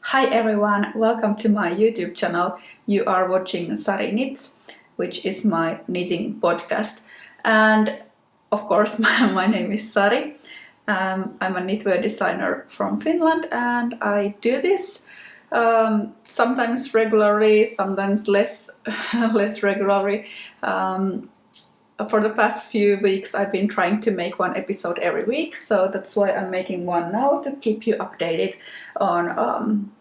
Hi everyone, welcome to my YouTube channel. You are watching Sari Knits, which is my knitting podcast. And of course, my name is Sari. I'm a knitwear designer from Finland and I do this sometimes regularly, sometimes less regularly. For the past few weeks I've been trying to make one episode every week, so that's why I'm making one now to keep you updated on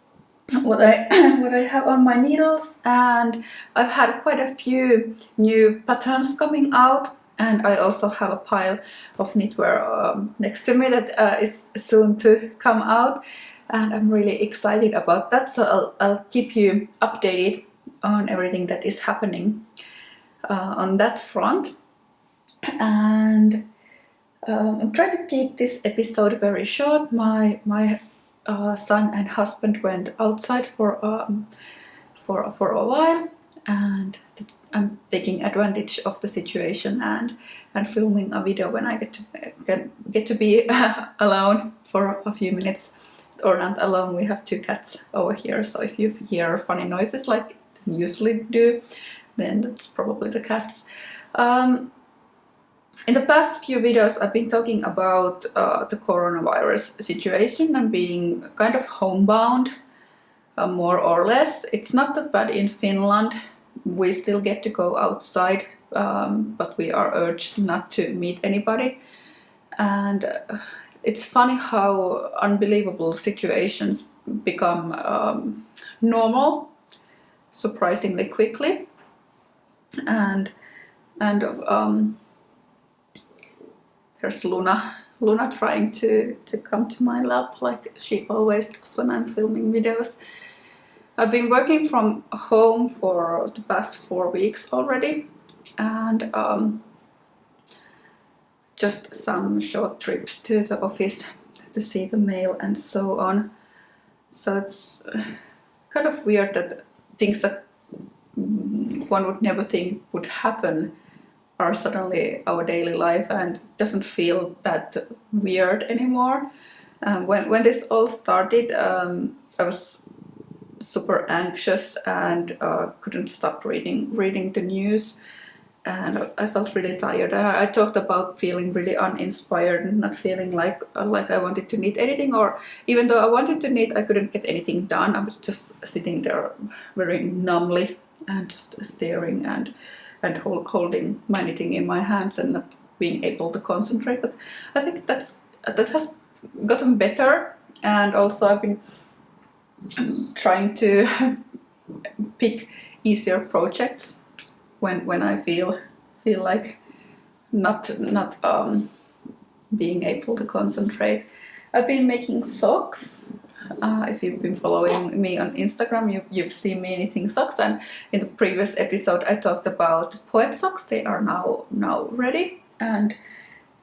what I have on my needles. And I've had quite a few new patterns coming out, and I also have a pile of knitwear next to me that is soon to come out, and I'm really excited about that, so I'll keep you updated on everything that is happening on that front. And I'm trying to keep this episode very short. My son and husband went outside for a while, and I'm taking advantage of the situation and filming a video when I get to be alone for a few minutes. Or not alone, we have two cats over here, so if you hear funny noises like you usually do, then that's probably the cats. In the past few videos I've been talking about the coronavirus situation and being kind of homebound, more or less. It's not that bad in Finland. We still get to go outside, but we are urged not to meet anybody. And it's funny how unbelievable situations become normal surprisingly quickly. And there's Luna trying to come to my lap like she always does when I'm filming videos. I've been working from home for the past 4 weeks already, and just some short trips to the office to see the mail and so on. So it's kind of weird that things that one would never think would happen are suddenly our daily life, and doesn't feel that weird anymore. When this all started, I was super anxious and couldn't stop reading the news, and I felt really tired. I talked about feeling really uninspired and not feeling like I wanted to knit anything, or even though I wanted to knit, I couldn't get anything done. I was just sitting there very numbly and just staring and holding my knitting in my hands and not being able to concentrate. But I think that has gotten better, and also I've been trying to pick easier projects when I feel like not being able to concentrate. I've been making socks. If you've been following me on Instagram, you've seen me knitting socks, and in the previous episode I talked about poet socks. They are now ready, and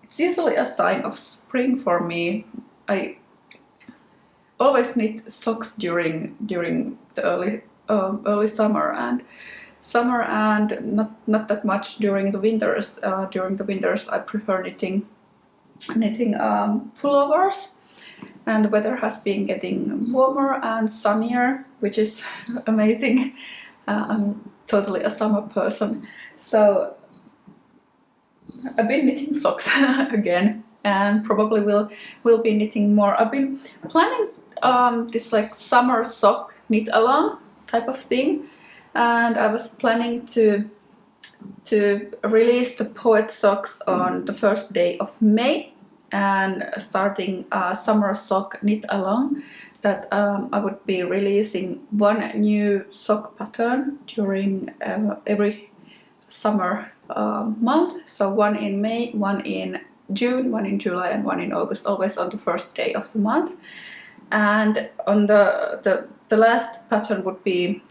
it's usually a sign of spring for me. I always knit socks during the early summer and not that much during the winters. During the winters I prefer knitting pullovers. And the weather has been getting warmer and sunnier, which is amazing. I'm totally a summer person. So I've been knitting socks again, and probably will be knitting more. I've been planning this like summer sock knit along type of thing, and I was planning to release the poet socks on the first day of May, and starting a summer sock knit along that I would be releasing one new sock pattern during every summer month. So one in May, one in June, one in July, and one in August, always on the first day of the month. And on the last pattern would be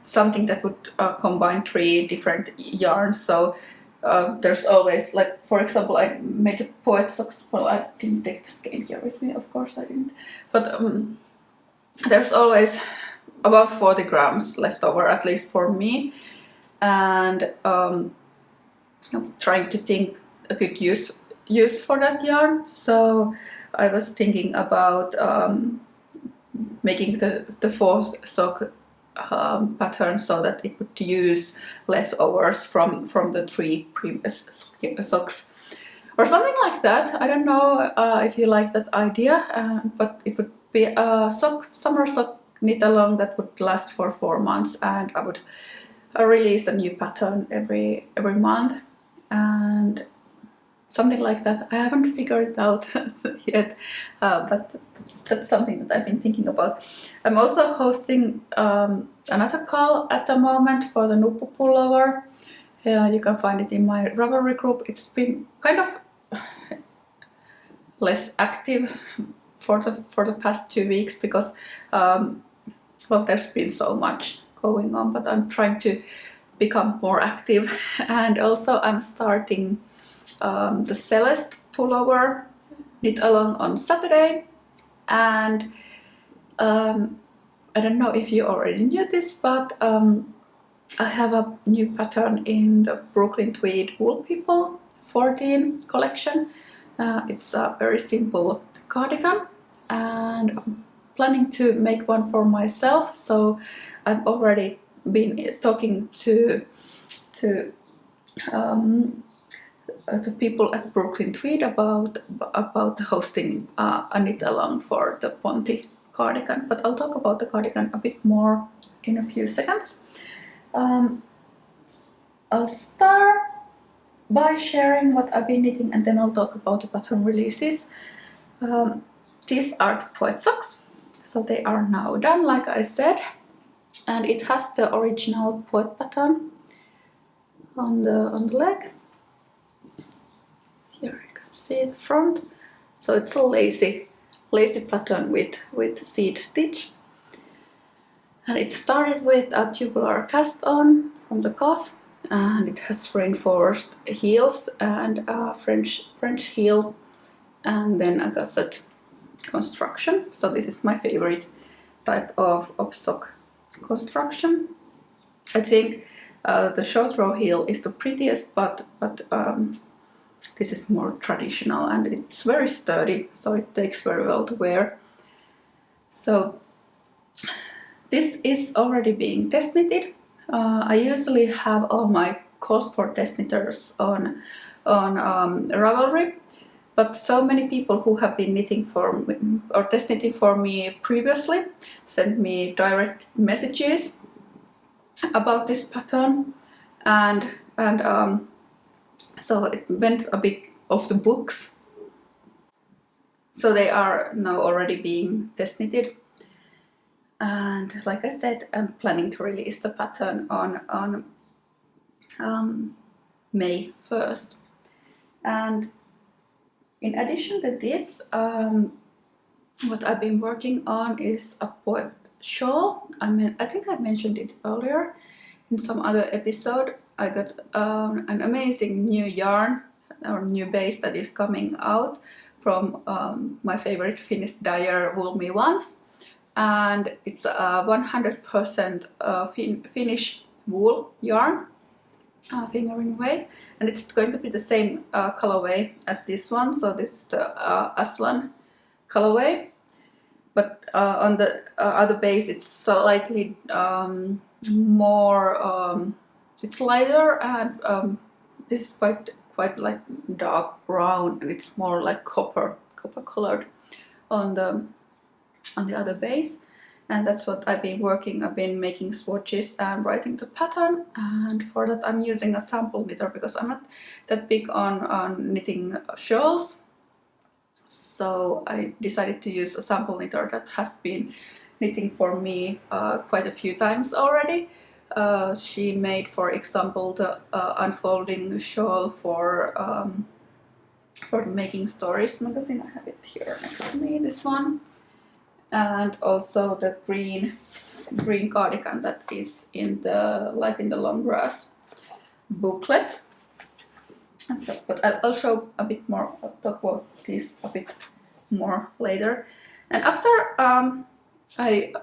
something that would combine 3 different yarns. So there's always, like, for example, I made a poet socks. Well, I didn't take the scale here with me, of course I didn't. But there's always about 40 grams left over, at least for me. And I'm trying to think a good use for that yarn. So I was thinking about making the fourth sock pattern so that it would use leftovers from the 3 previous socks or something like that. I don't know if you like that idea, but it would be a summer sock knit along that would last for 4 months, and I would release a new pattern every month, and something like that. I haven't figured it out yet, but that's something that I've been thinking about. I'm also hosting another KAL at the moment for the Nuppu Pullover. You can find it in my Ravelry group. It's been kind of less active for the past 2 weeks because well, there's been so much going on, but I'm trying to become more active. And also I'm starting the Seleste Pullover knit along on Saturday, and I don't know if you already knew this, but I have a new pattern in the Brooklyn Tweed Wool People 14 collection. It's a very simple cardigan, and I'm planning to make one for myself, so I've already been talking to people at Brooklyn Tweed about hosting a knit along for the Ponte cardigan, but I'll talk about the cardigan a bit more in a few seconds. I'll start by sharing what I've been knitting, and then I'll talk about the pattern releases. These are the poet socks, so they are now done, like I said, and it has the original poet pattern on the leg. Here you can see the front. So it's a lacy pattern with seed stitch, and it started with a tubular cast on from the cuff, and it has reinforced heels and a French heel, and then a gusset construction. So this is my favorite type of sock construction. I think the short row heel is the prettiest, but this is more traditional, and it's very sturdy, so it takes very well to wear. So this is already being test knitted. I usually have all my calls for test knitters on Ravelry, but so many people who have been knitting for me, or test knitting for me previously, sent me direct messages about this pattern, and so it went a bit off the books. So they are now already being test knitted, and like I said, I'm planning to release the pattern on May 1st. And in addition to this, what I've been working on is a poet shawl. I think I mentioned it earlier in some other episode. I got an amazing new yarn or new base that is coming out from my favorite Finnish dyer Wool Me Once, and it's a 100% Finnish wool yarn, fingering weight, and it's going to be the same colorway as this one. So this is the Aslan colorway, but on the other base it's slightly more, it's lighter, and this is quite like dark brown, and it's more like copper colored on the other base. And that's what I've been working. I've been making swatches and writing the pattern, and for that I'm using a sample knitter because I'm not that big on knitting shawls. So I decided to use a sample knitter that has been knitting for me quite a few times already. She made, for example, the unfolding shawl for the Making Stories magazine. I have it here next to me, this one. And also the green cardigan that is in the Life in the Long Grass booklet. So, but I'll show a bit more. I'll talk about this a bit more later. And after I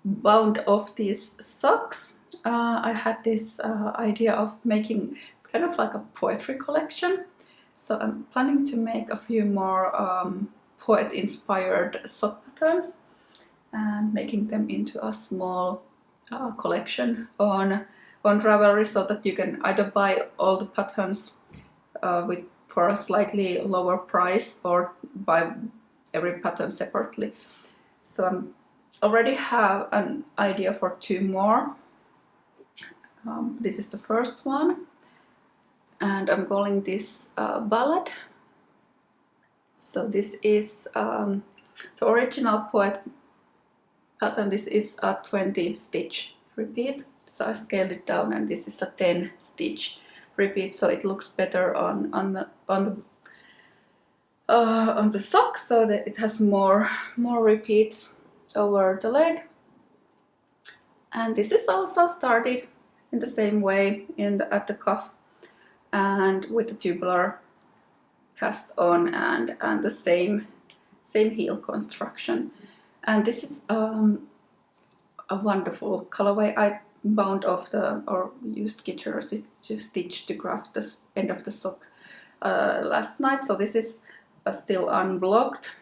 bound off these socks, I had this idea of making kind of like a poetry collection. So I'm planning to make a few more poet-inspired sock patterns and making them into a small collection on Ravelry, so that you can either buy all the patterns for a slightly lower price or buy every pattern separately. So I already have an idea for 2 more. This is the first one, and I'm calling this Ballad. So this is the original poet pattern. This is a 20 stitch repeat, so I scaled it down, and this is a 10 stitch repeat, so it looks better on the sock, so that it has more repeats over the leg. And this is also started in the same way at the cuff, and with the tubular cast on and the same heel construction. And this is a wonderful colorway. I bound off or used Kitchener stitch to craft the end of the sock last night, so this is still unblocked.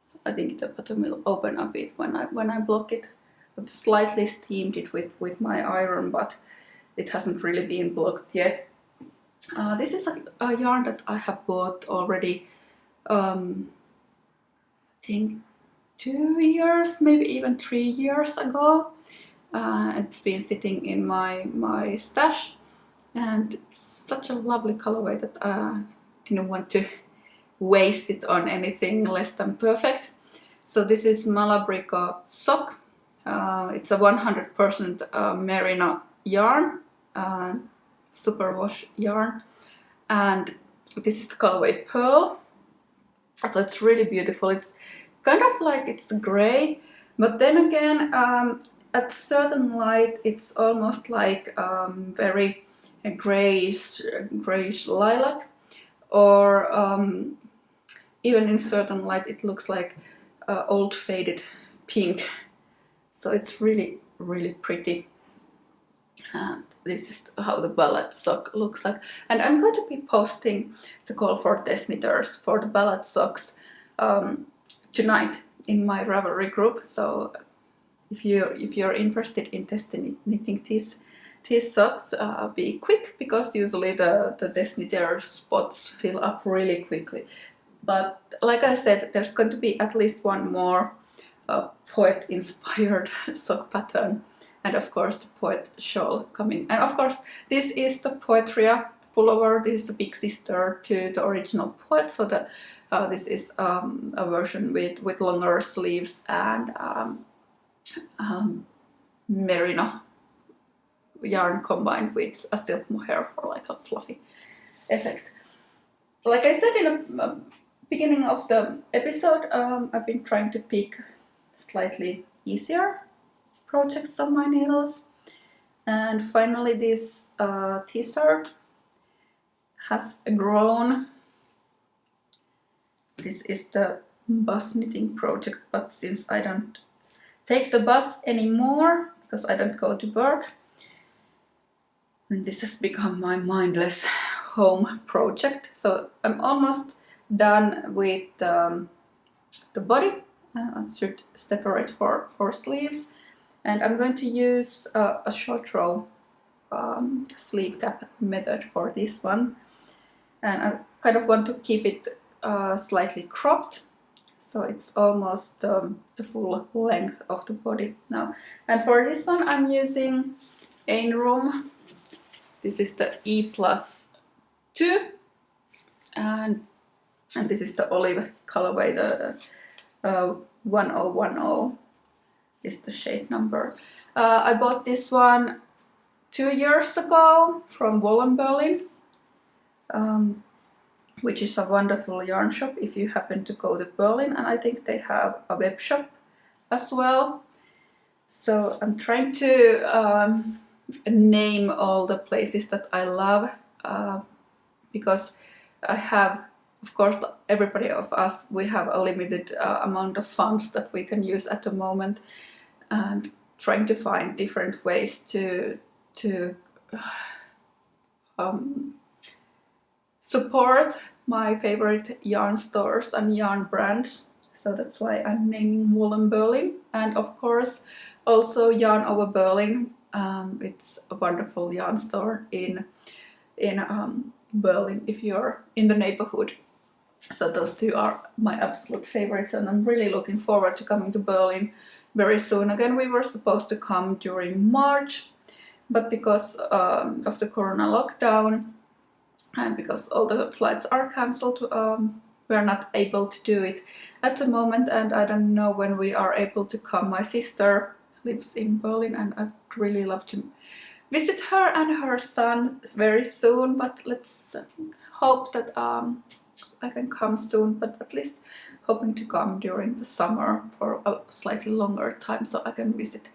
So I think the bottom will open a bit when I block it. I've slightly steamed it with my iron, but it hasn't really been blocked yet. This is a yarn that I have bought already, I think 2 years, maybe even 3 years ago. It's been sitting in my stash, and it's such a lovely colorway that I didn't want to waste it on anything less than perfect. So this is Malabrigo Sock. It's a 100% Merino yarn, superwash yarn, and this is the colorway Pearl. So it's really beautiful. It's kind of like it's gray, but then again, at certain light, it's almost like very grayish lilac, or even in certain light, it looks like old faded pink. So it's really pretty. And this is how the Ballad sock looks like. And I'm going to be posting the call for test knitters for the Ballad socks tonight in my Ravelry group. So if you're interested in testing knitting these socks, be quick, because usually the test knitter spots fill up really quickly. But like I said, there's going to be at least one more poet-inspired sock pattern, and of course the poet shawl coming. And of course this is the Poetria pullover. This is the big sister to the original poet, so this is a version with longer sleeves and merino yarn combined with a silk mohair for like a fluffy effect. Like I said in the beginning of the episode, I've been trying to pick slightly easier projects on my needles, and finally this t-shirt has grown. This is the bus knitting project, but since I don't take the bus anymore because I don't go to work, and this has become my mindless home project. So I'm almost done with the body. I should separate for sleeves, and I'm going to use a short row sleeve cap method for this one, and I kind of want to keep it slightly cropped, so it's almost the full length of the body now. And for this one I'm using Einrum. This is the E+2, and this is the olive colorway, the 1010 is the shade number. I bought this one 2 years ago from Wollen Berlin, which is a wonderful yarn shop if you happen to go to Berlin, and I think they have a web shop as well. So I'm trying to name all the places that I love, because I have, of course, everybody of us, we have a limited amount of funds that we can use at the moment, and trying to find different ways to support my favorite yarn stores and yarn brands. So that's why I'm naming Wollen Berlin. And of course also Yarn Over Berlin. It's a wonderful yarn store in Berlin if you're in the neighborhood. So those two are my absolute favorites, and I'm really looking forward to coming to Berlin very soon. Again, we were supposed to come during March, but because of the corona lockdown and because all the flights are cancelled, we're not able to do it at the moment, and I don't know when we are able to come. My sister lives in Berlin and I'd really love to visit her and her son very soon, but let's hope that I can come soon, but at least hoping to come during the summer for a slightly longer time so I can visit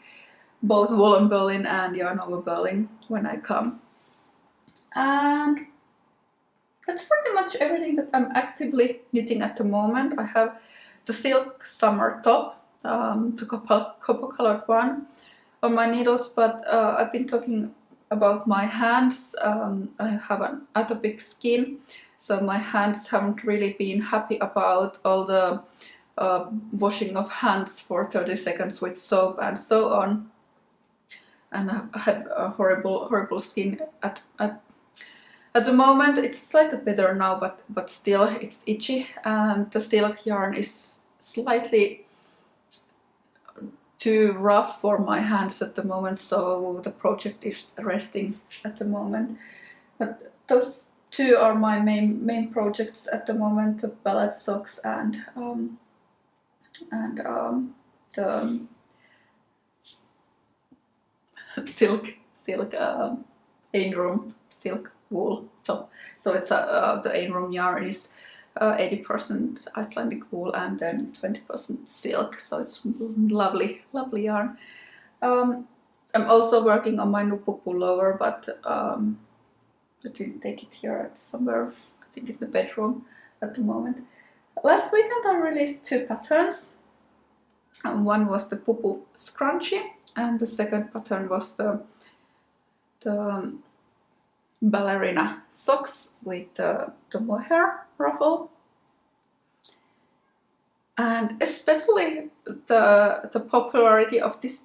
both Wollen Berlin and Yarn Over Berlin when I come. And that's pretty much everything that I'm actively knitting at the moment. I have the silk summer top, the copper colored one on my needles, but I've been talking about my hands. I have an atopic skin, so my hands haven't really been happy about all the washing of hands for 30 seconds with soap and so on. And I had a horrible skin at the moment. It's slightly better now, but still it's itchy, and the silk yarn is slightly too rough for my hands at the moment, so the project is resting at the moment. But those two are my main projects at the moment: the Ballad socks and the silk Einrum silk wool top. So it's the Einrum yarn is 80% Icelandic wool and then 20% silk, so it's lovely yarn. I'm also working on my Nuppu Pullover, but I didn't take it here. It's somewhere, I think, in the bedroom at the moment. Last weekend I released two patterns. One was the Pupu scrunchie, and the second pattern was the Ballerina socks with the Mohair ruffle. And especially the popularity of this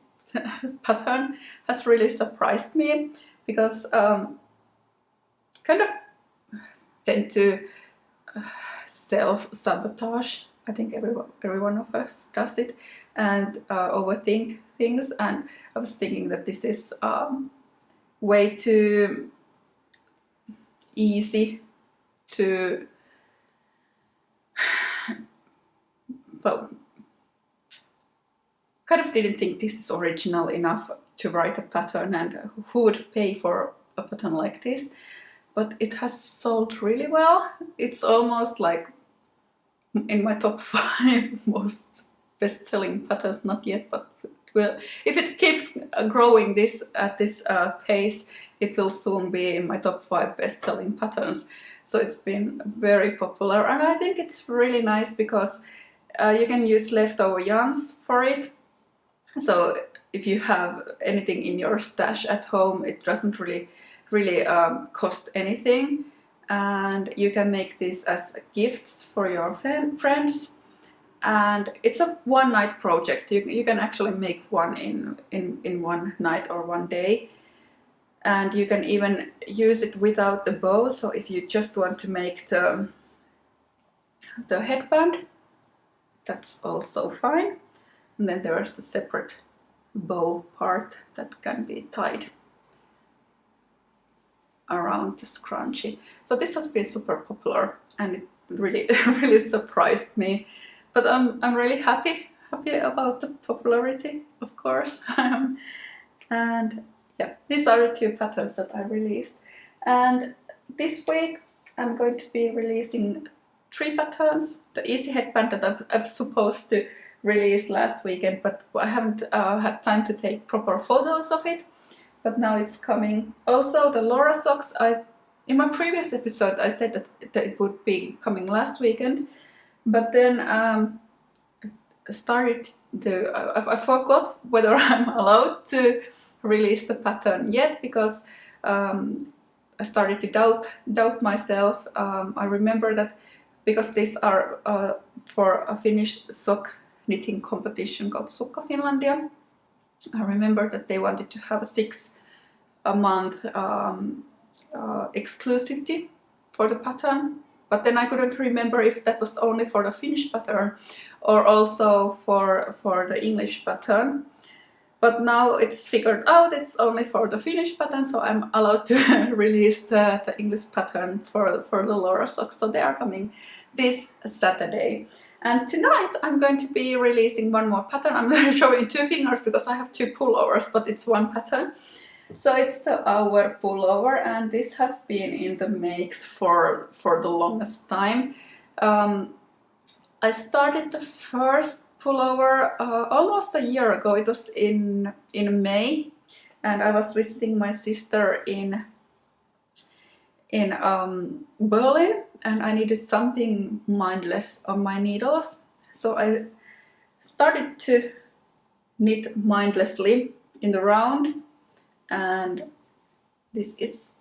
pattern has really surprised me, because kind of tend to self-sabotage. I think every one of us does it, and overthink things. And I was thinking that this is way too easy to, well, kind of didn't think this is original enough to write a pattern, and who would pay for a pattern like this. But it has sold really well. It's almost like in my top 5 most best-selling patterns, not yet, but it will. If it keeps growing at this pace, it will soon be in my top 5 best-selling patterns. So it's been very popular, and I think it's really nice because you can use leftover yarns for it. So if you have anything in your stash at home, it doesn't really cost anything, and you can make this as gifts for your friends. And it's a one-night project. You can actually make one in one night or one day, and you can even use it without the bow. So if you just want to make the headband, that's also fine. And then there's the separate bow part that can be tied around the scrunchie. So this has been super popular, and it really surprised me. But I'm really happy about the popularity, of course. And yeah, these are the two patterns that I released. And this week I'm going to be releasing 3 patterns. The easy headband that I was supposed to release last weekend, but I haven't had time to take proper photos of it. But now it's coming. Also the Laura socks. In my previous episode I said that it would be coming last weekend, but then I forgot whether I'm allowed to release the pattern yet, because I started to doubt myself. I remember that because these are for a Finnish sock knitting competition called Sukka Finlandia. I remember that they wanted to have a 6-month exclusivity for the pattern, but then I couldn't remember if that was only for the Finnish pattern or also for the English pattern. But now it's figured out it's only for the Finnish pattern, so I'm allowed to release the English pattern for the Laura socks. So they are coming this Saturday. And tonight I'm going to be releasing one more pattern. I'm showing 2 fingers because I have 2 pullovers, but it's one pattern. So it's the Auer pullover, and this has been in the makes for the longest time. I started the first pullover almost a year ago. It was in May, and I was visiting my sister in Berlin, and I needed something mindless on my needles, so I started to knit mindlessly in the round, and this is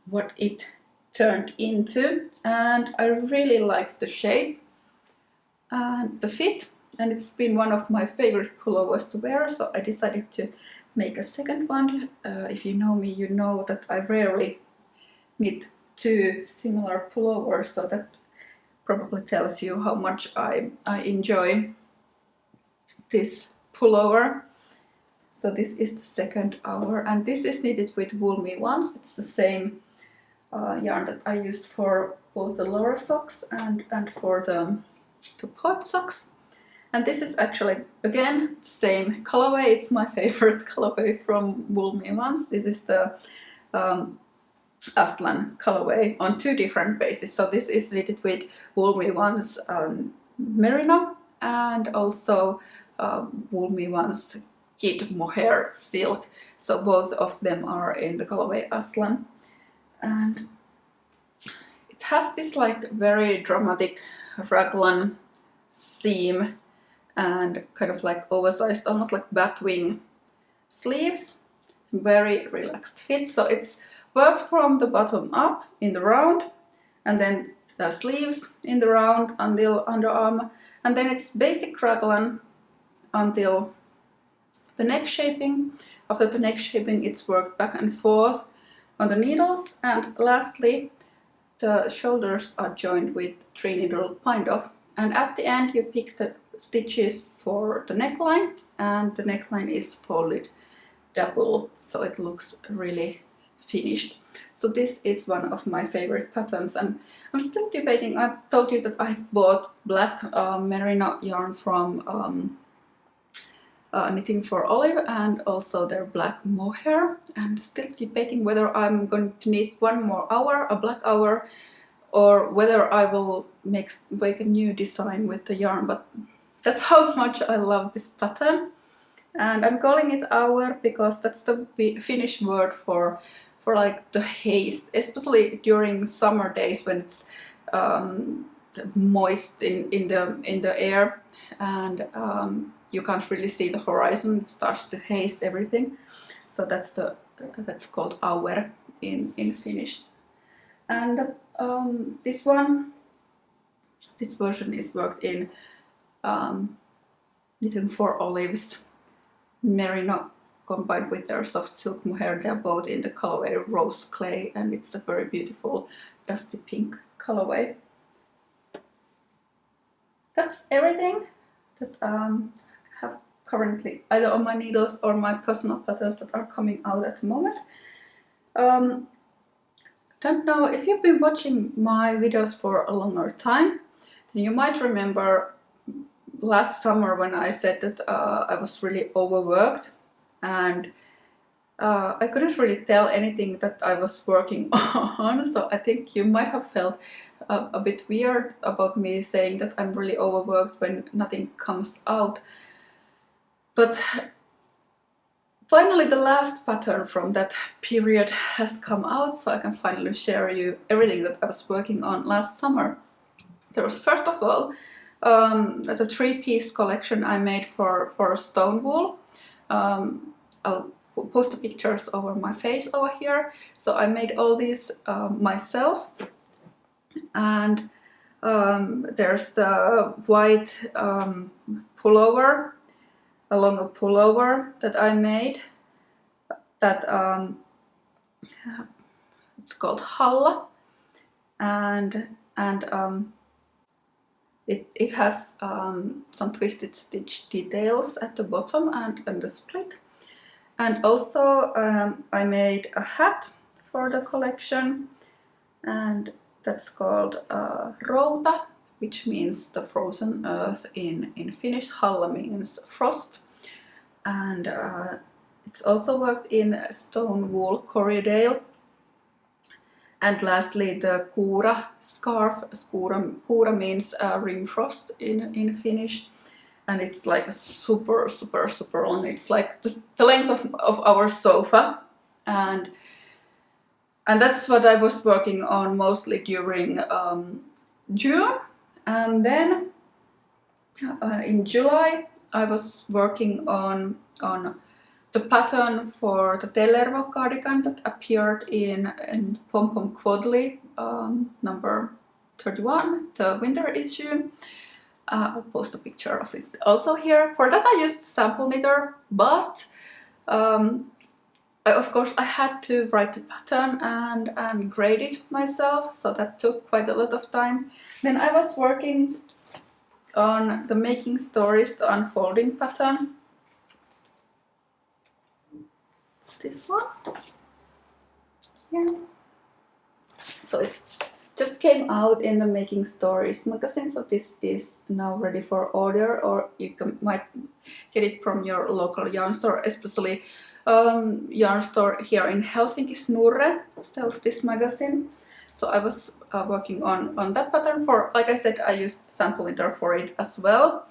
what it turned into, and I really like the shape and the fit, and it's been one of my favorite pullovers to wear, so I decided to make a second one. If you know me, you know that I rarely knit 2 similar pullovers, so that probably tells you how much I enjoy this pullover. So this is the second Auer, and this is knitted with Wollen Berlin. It's the same yarn that I used for both the Laura socks and for the Poet socks. And this is actually, again, the same colorway. It's my favorite colorway from Wollen Berlin. This is the Aslan colorway on 2 different bases. So this is knitted with Wollen Berlin's Merino and also Wollen Berlin's Kid Mohair silk. So both of them are in the colorway Aslan. And it has this like very dramatic raglan seam and kind of like oversized, almost like batwing sleeves. Very relaxed fit. So it's worked from the bottom up in the round, and then the sleeves in the round until underarm, and then it's basic raglan until the neck shaping. After the neck shaping, it's worked back and forth on the needles, and lastly the shoulders are joined with 3 needle bind off, and at the end you pick the stitches for the neckline, and the neckline is folded double, so it looks really finished. So this is one of my favorite patterns, and I'm still debating. I told you that I bought black merino yarn from Knitting for Olive and also their black mohair, and still debating whether I'm going to knit one more Auer, a black Auer, or whether I will make a new design with the yarn, but that's how much I love this pattern. And I'm calling it Auer because that's the Finnish word for like the haze, especially during summer days when it's moist in the air, and you can't really see the horizon. It starts to haze everything. So that's called Auer in Finnish. And this version is worked in Knitting for Olive's Merino combined with their soft silk mohair. They're both in the colorway Rose Clay, and it's a very beautiful dusty pink colorway. That's everything that I have currently either on my needles or my personal patterns that are coming out at the moment. Don't know if you've been watching my videos for a longer time, then you might remember last summer when I said that I was really overworked, and I couldn't really tell anything that I was working on, so I think you might have felt a bit weird about me saying that I'm really overworked when nothing comes out. But finally the last pattern from that period has come out, so I can finally share you everything that I was working on last summer. There was first of all the 3-piece collection I made for stone wool. I'll post the pictures over my face over here. So I made all these myself. And there's the white pullover, a longer pullover that I made. That it's called Halla, and it has some twisted stitch details at the bottom and the split. And also I made a hat for the collection, and that's called Routa, which means the frozen earth in Finnish. Halla means frost. And it's also worked in stone wool corridale. And lastly, the Kuura scarf. Kuura means rim frost in Finnish. And it's like a super long. It's like the length of our sofa. And that's what I was working on mostly during June. And then in July I was working on the pattern for the Tellervo cardigan that appeared in Pom Pom Quadly number 31, the winter issue. I'll post a picture of it also here. For that I used sample knitter, but of course I had to write the pattern and grade it myself, so that took quite a lot of time. Then I was working on the Making Stories, the unfolding pattern. It's this one here. So it's just came out in the Making Stories magazine, so this is now ready for order, or you might get it from your local yarn store, especially yarn store here in Helsinki, Snurre, sells this magazine. So I was working on that pattern. For, like I said, I used sample knitter for it as well,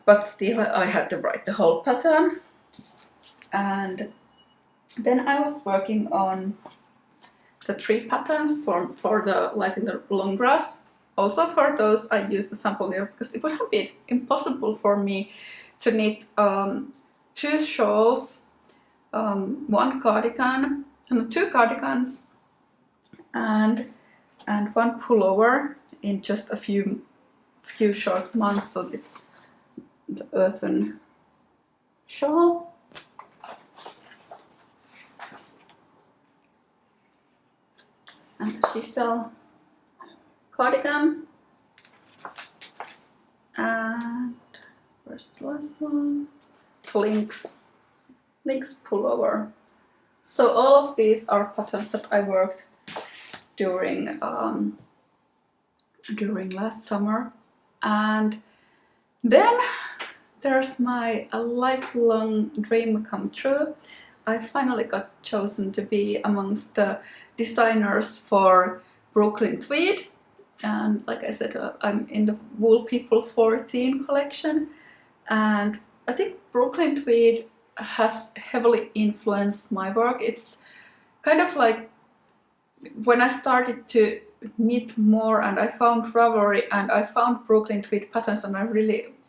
but still I had to write the whole pattern. And then I was working on the 3 patterns for the Life in the Long Grass. Also for those I used the sample knitter because it would have been impossible for me to knit 2 shawls, 1 cardigan, and 2 cardigans, and 1 pullover in just a few short months. So it's the earthen shawl. And the chisel cardigan, and where's the last one? Lynx pullover. So all of these are patterns that I worked during last summer. And then there's my lifelong dream come true. I finally got chosen to be amongst the designers for Brooklyn Tweed, and like I said, I'm in the Wool People 14 collection, and I think Brooklyn Tweed has heavily influenced my work. It's kind of like when I started to knit more and I found Ravelry and I found Brooklyn Tweed patterns, and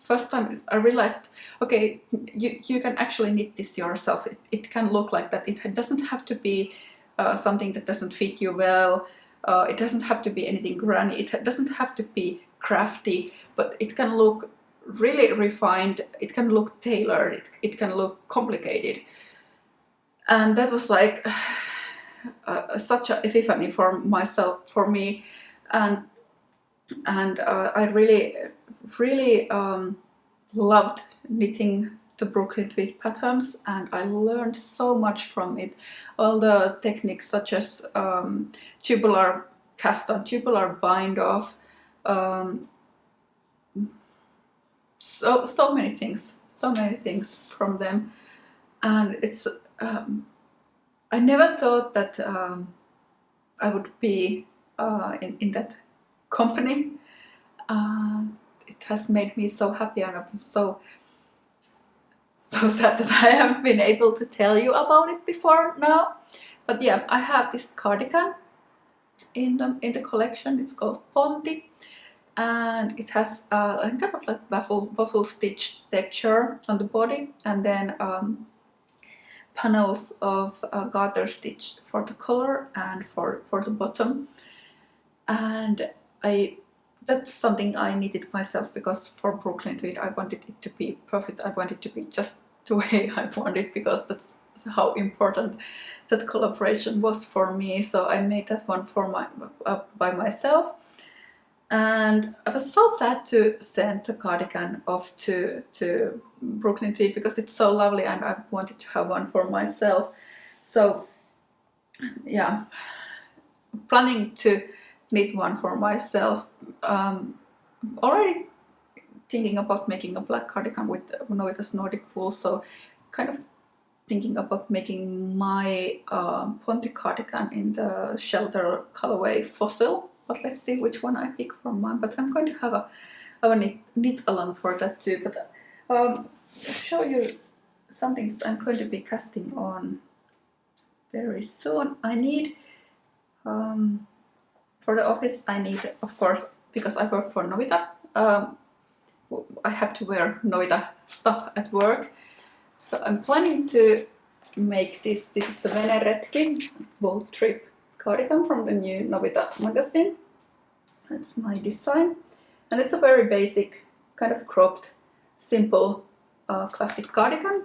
first time I realized, okay, you can actually knit this yourself. It can look like that. It doesn't have to be something that doesn't fit you well. It doesn't have to be anything granny. It doesn't have to be crafty, but it can look really refined. It can look tailored. It can look complicated. And that was like such an epiphany for me, and I really loved knitting the Brooklyn Tweed patterns, and I learned so much from it. All the techniques such as tubular cast on, tubular bind off, so many things from them. And it's I never thought that I would be in that company. It has made me so happy, and I'm so sad that I haven't been able to tell you about it before now. But yeah, I have this cardigan in the collection. It's called Ponti, and it has a kind of like waffle stitch texture on the body, and then panels of garter stitch for the collar and for the bottom, and that's something I knitted myself because for Brooklyn Tweed I wanted it to be perfect. I wanted it to be just the way I wanted, because that's how important that collaboration was for me. So I made that one for by myself, and I was so sad to send the cardigan off to Brooklyn Tweed because it's so lovely and I wanted to have one for myself. So yeah, planning to knit one for myself. Already thinking about making a black cardigan with Noita's Nordic wool, so kind of thinking about making my Ponte cardigan in the shelter colorway Fossil, but let's see which one I pick for mine. But I'm going to have a knit along for that too. But I'll show you something that I'm going to be casting on very soon. I need for the office, I need, of course, because I work for Noita, I have to wear Noita stuff at work. So I'm planning to make this. This is the Veneretki boat trip cardigan from the new Novita magazine. That's my design. And it's a very basic, kind of cropped, simple, classic cardigan.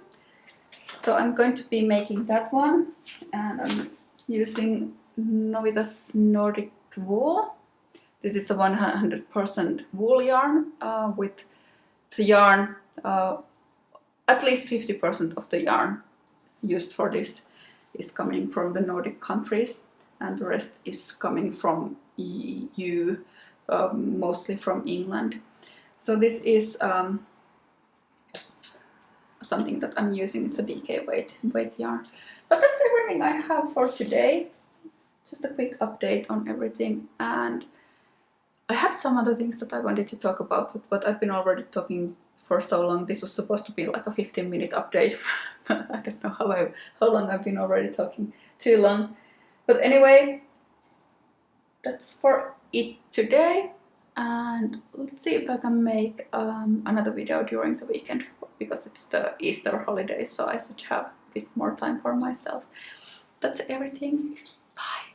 So I'm going to be making that one, and I'm using Novita's Nordic wool. This is a 100% wool yarn with the yarn, at least 50% of the yarn used for this is coming from the Nordic countries, and the rest is coming from EU, mostly from England. So this is something that I'm using. It's a DK weight yarn. But that's everything I have for today. Just a quick update on everything, and I had some other things that I wanted to talk about, but I've been already talking for so long. This was supposed to be like a 15-minute update, but I don't know how long I've been already talking. Too long. But anyway, that's for it today, and let's see if I can make another video during the weekend, because it's the Easter holiday, so I should have a bit more time for myself. That's everything. Bye.